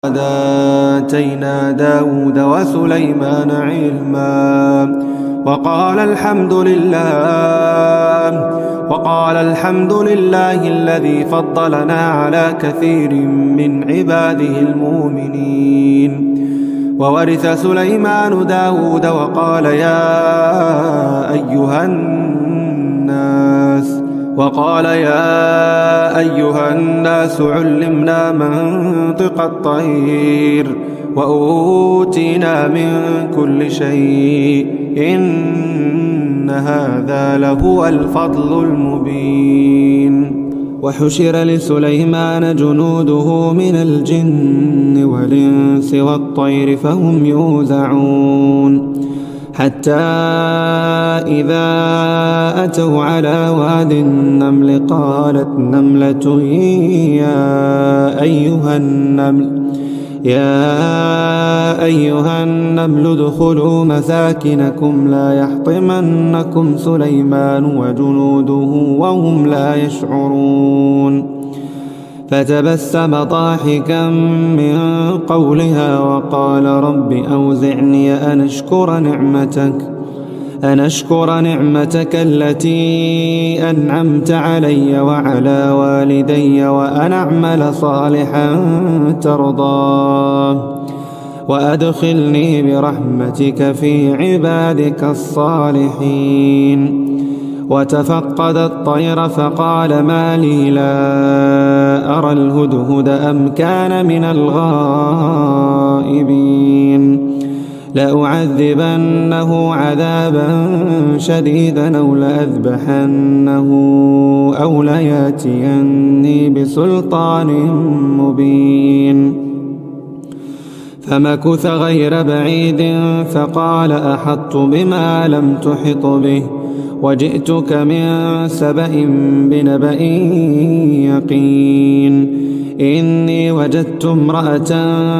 آتينا داود وسليمان علما وقال الحمد لله الذي فضلنا على كثير من عباده المؤمنين. وورث سليمان داود وقال يا أيها الناس علمنا منطق الطير وأوتينا من كل شيء إن هذا لهو الفضل المبين. وحشر لسليمان جنوده من الجن والإنس والطير فهم يوزعون حتى إذا أتوا على واد النمل قالت نملة يا أيها النمل ادخلوا مساكنكم لا يحطمنكم سليمان وجنوده وهم لا يشعرون. فتبسم ضاحكا من قولها وقال رب أوزعني أن أشكر نعمتك التي أنعمت علي وعلى والدي وأن أعمل صالحا ترضاه وأدخلني برحمتك في عبادك الصالحين. وتفقد الطير فقال ما لي لا أرى الهدهد أم كان من الغائبين لأعذبنه عذابا شديدا أو لأذبحنه أو لياتيني بسلطان مبين. فمكث غير بعيد فقال أحطت بما لم تحط به وجئتك من سبأ بنبأ يقين. إني وجدت امرأة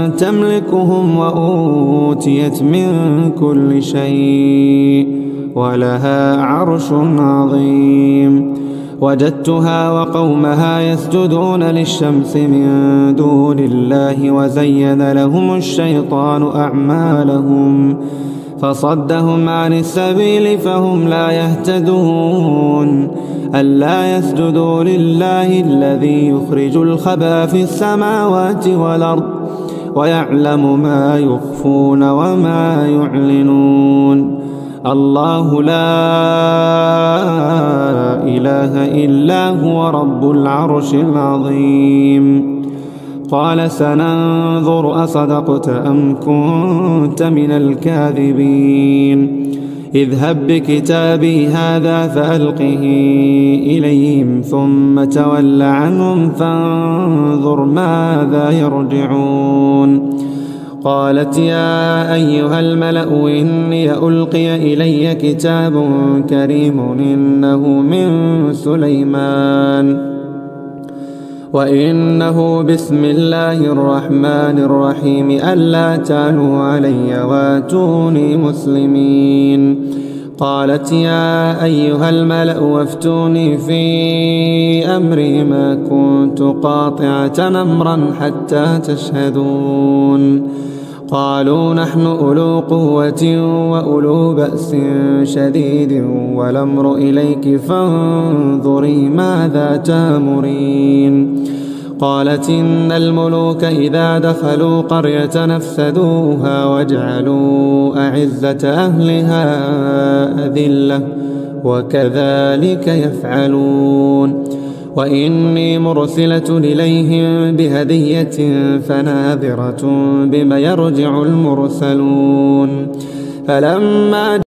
تملكهم وأوتيت من كل شيء ولها عرش عظيم. وجدتها وقومها يسجدون للشمس من دون الله وزين لهم الشيطان أعمالهم فصدهم عن السبيل فهم لا يهتدون. ألا يسجدوا لله الذي يخرج الخبى في السماوات والأرض ويعلم ما يخفون وما يعلنون. الله لا إله إلا هو رب العرش العظيم. قال سننظر أصدقت أم كنت من الكاذبين. اذهب بكتابي هذا فألقه إليهم ثم تول عنهم فانظر ماذا يرجعون. قالت يا أيها الملأ إني ألقي إلي كتاب كريم إنه من سليمان وإنه بسم الله الرحمن الرحيم ألا تعلوا علي واتوني مسلمين. قالت يا أيها الملأ وافتوني في أمري ما كنت قاطعة أمرا حتى تشهدون. قالوا نحن أولو قوة وأولو بأس شديد والأمر إليك فانظري ماذا تأمرين. قالت إن الملوك إذا دخلوا قرية نفسدوها واجعلوا أعزة أهلها أذلة وكذلك يفعلون. وإني مرسلة إليهم بهدية فناذرة بما يرجع المرسلون. فلما